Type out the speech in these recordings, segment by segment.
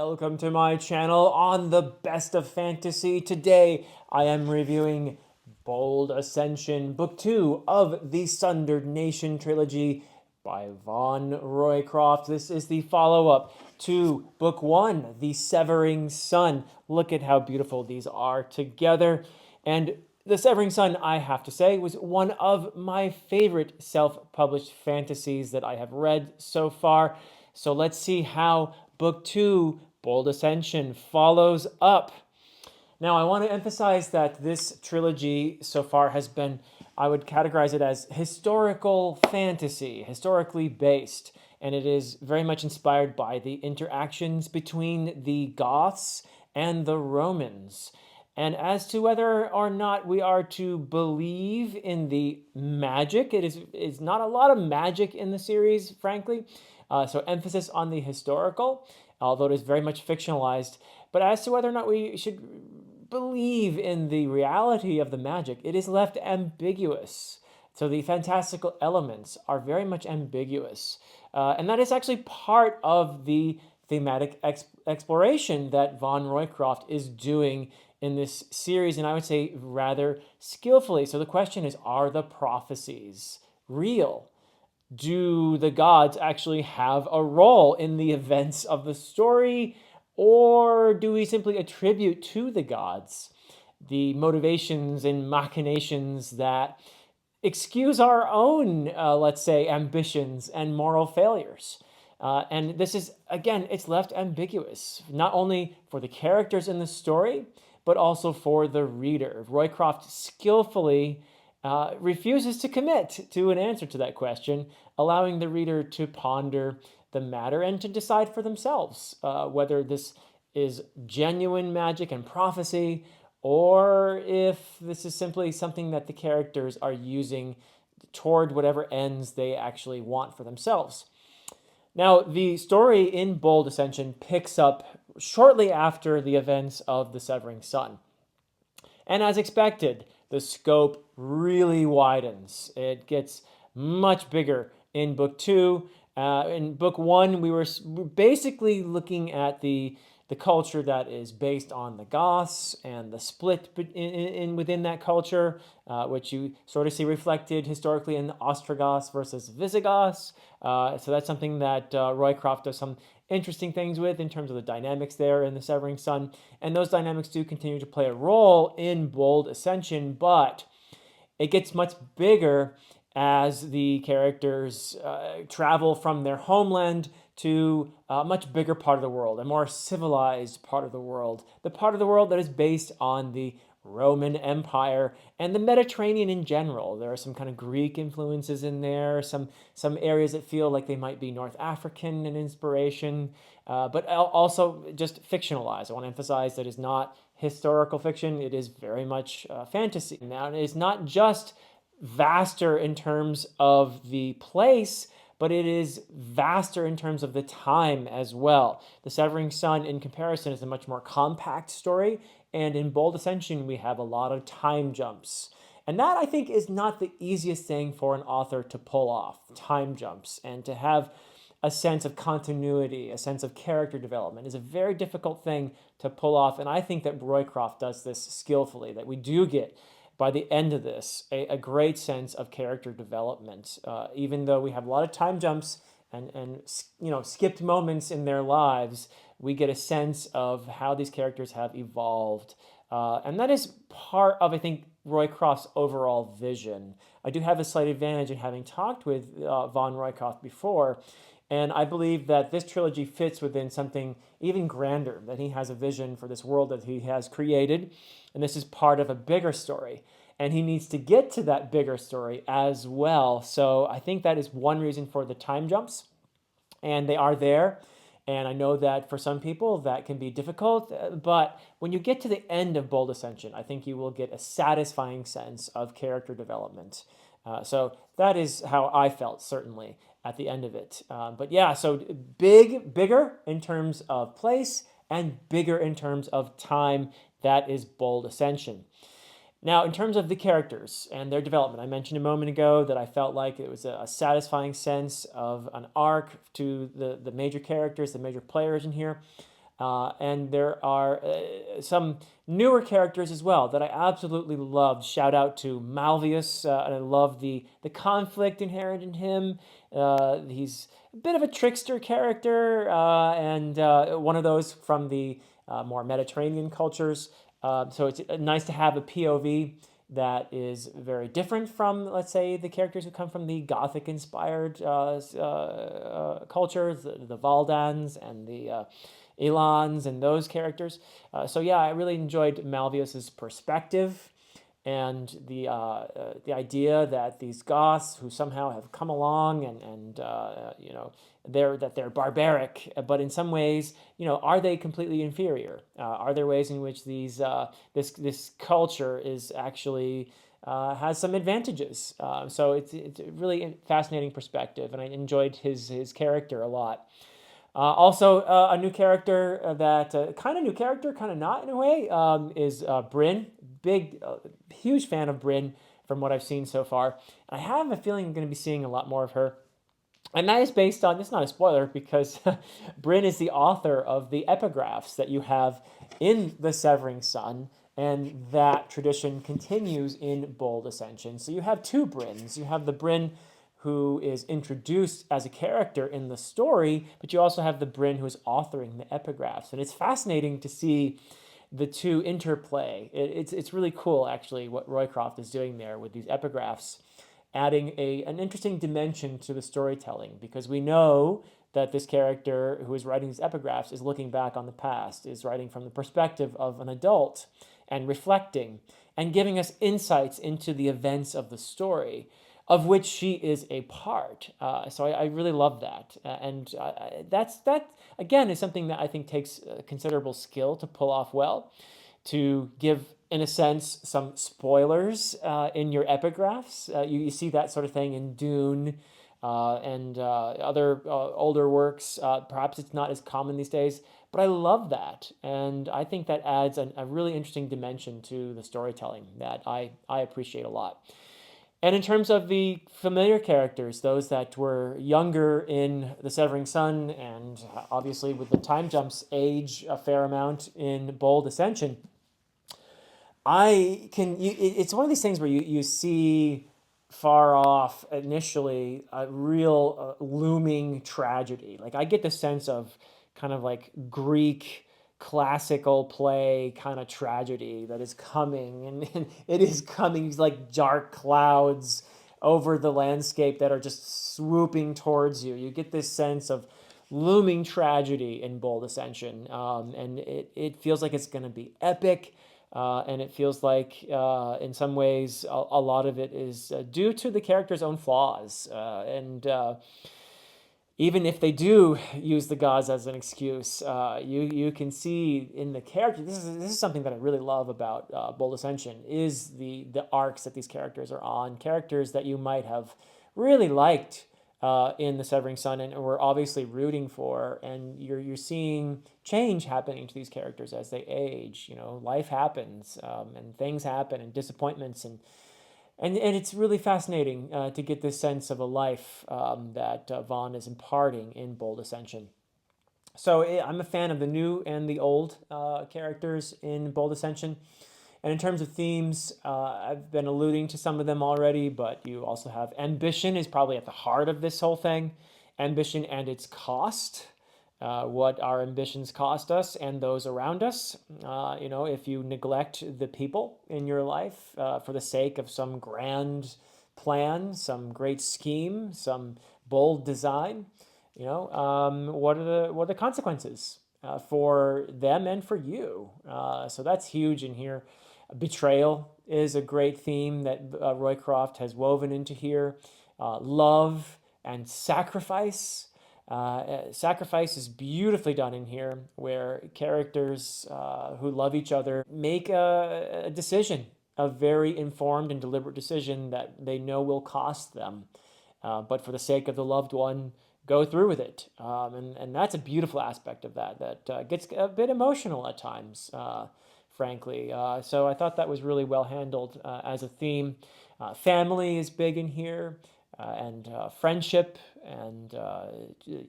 Welcome to my channel on the best of fantasy. Today I am reviewing Bold Ascension, Book 2 of the Sundered Nation Trilogy by Vaughn Roycroft. This is the follow-up to Book 1, The Severing Sun. Look at how beautiful these are together. And The Severing Sun, I have to say, was one of my favorite self-published fantasies that I have read so far. So let's see how Book 2, Bold Ascension, follows up. Now, I want to emphasize that this trilogy so far has been, I would categorize it as historical fantasy, historically based, and it is very much inspired by the interactions between the Goths and the Romans. And as to whether or not we are to believe in the magic, it is not a lot of magic in the series, frankly. So emphasis on the historical, although it is very much fictionalized. But as to whether or not we should believe in the reality of the magic, it is left ambiguous. So the fantastical elements are very much ambiguous. And that is actually part of the thematic exploration that Vaughn Roycroft is doing in this series, and I would say rather skillfully. So the question is, are the prophecies real? Do the gods actually have a role in the events of the story, or do we simply attribute to the gods the motivations and machinations that excuse our own, let's say, ambitions and moral failures? And this is, again, it's left ambiguous, not only for the characters in the story, but also for the reader. Roycroft skillfully refuses to commit to an answer to that question, allowing the reader to ponder the matter and to decide for themselves whether this is genuine magic and prophecy, or if this is simply something that the characters are using toward whatever ends they actually want for themselves. Now, the story in Bold Ascension picks up shortly after the events of The Severing Sun. And as expected, the scope really widens. It gets much bigger in Book 2. In Book 1, we were basically looking at the culture that is based on the Goths and the split within that culture, which you sort of see reflected historically in the Ostrogoths versus Visigoths. So that's something that Roycroft does some interesting things with in terms of the dynamics there in The Severing Sun. And those dynamics do continue to play a role in Bold Ascension, but it gets much bigger as the characters travel from their homeland to a much bigger part of the world, a more civilized part of the world, the part of the world that is based on the Roman Empire and the Mediterranean in general. There are some kind of Greek influences in there, some areas that feel like they might be North African in inspiration, but also just fictionalized. I want to emphasize that it's not historical fiction. It is very much fantasy. Now, it is not just vaster in terms of the place, but it is vaster in terms of the time as well. The Severing Sun, in comparison, is a much more compact story, and in Bold Ascension, we have a lot of time jumps. And that, I think, is not the easiest thing for an author to pull off, time jumps, and to have a sense of continuity, a sense of character development is a very difficult thing to pull off, and I think that Roycroft does this skillfully, that we do get by the end of this, a great sense of character development. Even though we have a lot of time jumps and skipped moments in their lives, we get a sense of how these characters have evolved. And that is part of, I think, Roycroft's overall vision. I do have a slight advantage in having talked with Vaughn Roycroft before, and I believe that this trilogy fits within something even grander, that he has a vision for this world that he has created, and this is part of a bigger story. And he needs to get to that bigger story as well. So I think that is one reason for the time jumps, and they are there. And I know that for some people that can be difficult, but when you get to the end of Bold Ascension, I think you will get a satisfying sense of character development. So that is how I felt, certainly, at the end of it. But yeah, so bigger in terms of place and bigger in terms of time. That is Bold Ascension. Now, in terms of the characters and their development, I mentioned a moment ago that I felt like it was a satisfying sense of an arc to the major characters, the major players in here. And there are some newer characters as well that I absolutely loved. Shout out to Malvius. And I love the conflict inherent in him. He's a bit of a trickster character, and one of those from the more Mediterranean cultures. So it's nice to have a POV that is very different from, let's say, the characters who come from the Gothic-inspired cultures, the Valdans and the Elans and those characters. So yeah, I really enjoyed Malvius's perspective and the idea that these Goths who somehow have come along and you know they're barbaric, but in some ways, you know, are they completely inferior? Are there ways in which this culture is actually has some advantages? So it's a really fascinating perspective, and I enjoyed his character a lot. Also, a new character that kind of new character, kind of not in a way, is Brinn. Big, huge fan of Brinn from what I've seen so far. I have a feeling I'm going to be seeing a lot more of her. And that is based on, it's not a spoiler because Brinn is the author of the epigraphs that you have in The Severing Sun, and that tradition continues in Bold Ascension. So you have two Brinns. You have the Brinn who is introduced as a character in the story, but you also have the Brinn who is authoring the epigraphs. And it's fascinating to see the two interplay. It's really cool, actually, what Roycroft is doing there with these epigraphs, adding an interesting dimension to the storytelling, because we know that this character who is writing these epigraphs is looking back on the past, is writing from the perspective of an adult and reflecting and giving us insights into the events of the story, of which she is a part. So I really love that. And that, again, is something that I think takes considerable skill to pull off well, to give, in a sense, some spoilers in your epigraphs. You see that sort of thing in Dune and other older works. Perhaps it's not as common these days, but I love that. And I think that adds a really interesting dimension to the storytelling that I appreciate a lot. And in terms of the familiar characters, those that were younger in The Severing Sun, and obviously with the time jumps age a fair amount in Bold Ascension, it's one of these things where you see far off initially a real looming tragedy. Like I get the sense of kind of like Greek classical play kind of tragedy that is coming, and it is coming. It's like dark clouds over the landscape that are just swooping towards you. You get this sense of looming tragedy in Bold Ascension, and it feels like it's going to be epic. And it feels like, in some ways, a lot of it is due to the character's own flaws. And even if they do use the gods as an excuse, you can see in the character. This is something that I really love about Bold Ascension, is the arcs that these characters are on. Characters that you might have really liked in The Severing Sun and were obviously rooting for, and you're seeing change happening to these characters as they age. You know, life happens, and things happen, and disappointments, and it's really fascinating to get this sense of a life that Vaughn is imparting in Bold Ascension. So I'm a fan of the new and the old characters in Bold Ascension. And in terms of themes, I've been alluding to some of them already, but you also have ambition is probably at the heart of this whole thing. Ambition and its cost. What our ambitions cost us and those around us. You know, if you neglect the people in your life for the sake of some grand plan, some great scheme, some bold design, you know, what are the consequences for them and for you? So that's huge in here. Betrayal is a great theme that Roycroft has woven into here. Love and sacrifice. Sacrifice is beautifully done in here, where characters who love each other make a decision, a very informed and deliberate decision that they know will cost them, but for the sake of the loved one, go through with it. And that's a beautiful aspect of that gets a bit emotional at times, frankly. So I thought that was really well handled as a theme. Family is big in here. and friendship and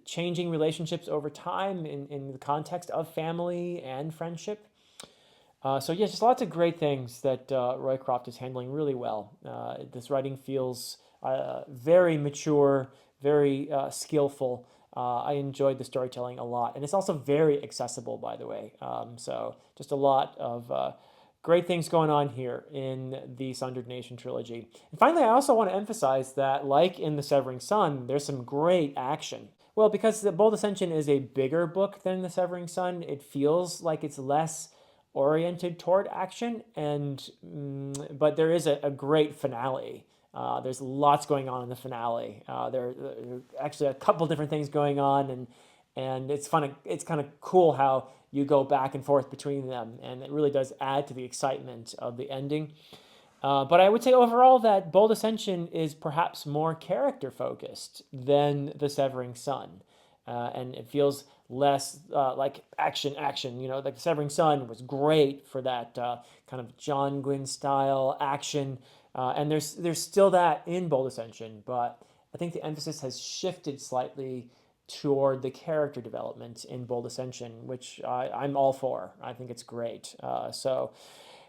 changing relationships over time in the context of family and friendship. So yeah, just lots of great things that Roycroft is handling really well. This writing feels very mature, very skillful. I enjoyed the storytelling a lot, and it's also very accessible, by the way. So just a lot of great things going on here in the Sundered Nation trilogy. And finally, I also want to emphasize that, like in The Severing Sun, there's some great action. Well, because the Bold Ascension is a bigger book than The Severing Sun, it feels like it's less oriented toward action, and but there is a great finale. There's lots going on in the finale. There are actually a couple different things going on, and it's fun. It's kind of cool how you go back and forth between them, and it really does add to the excitement of the ending. But I would say overall that Bold Ascension is perhaps more character focused than The Severing Sun. And it feels less like action. You know, like The Severing Sun was great for that kind of John Gwynne style action. And there's still that in Bold Ascension, but I think the emphasis has shifted slightly toward the character development in Bold Ascension, which I'm all for. I think it's great. So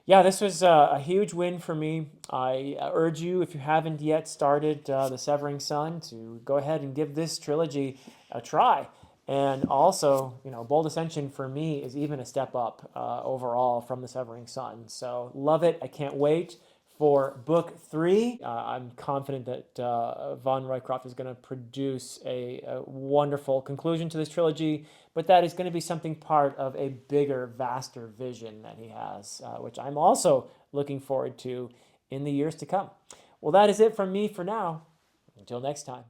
yeah, this was a huge win for me. I urge you, if you haven't yet started The Severing Sun, to go ahead and give this trilogy a try. And also, you know, Bold Ascension for me is even a step up overall from The Severing Sun. So love it. I can't wait for book 3. I'm confident that Vaughn Roycroft is going to produce a wonderful conclusion to this trilogy, but that is going to be something part of a bigger, vaster vision that he has, which I'm also looking forward to in the years to come. Well, that is it from me for now. Until next time.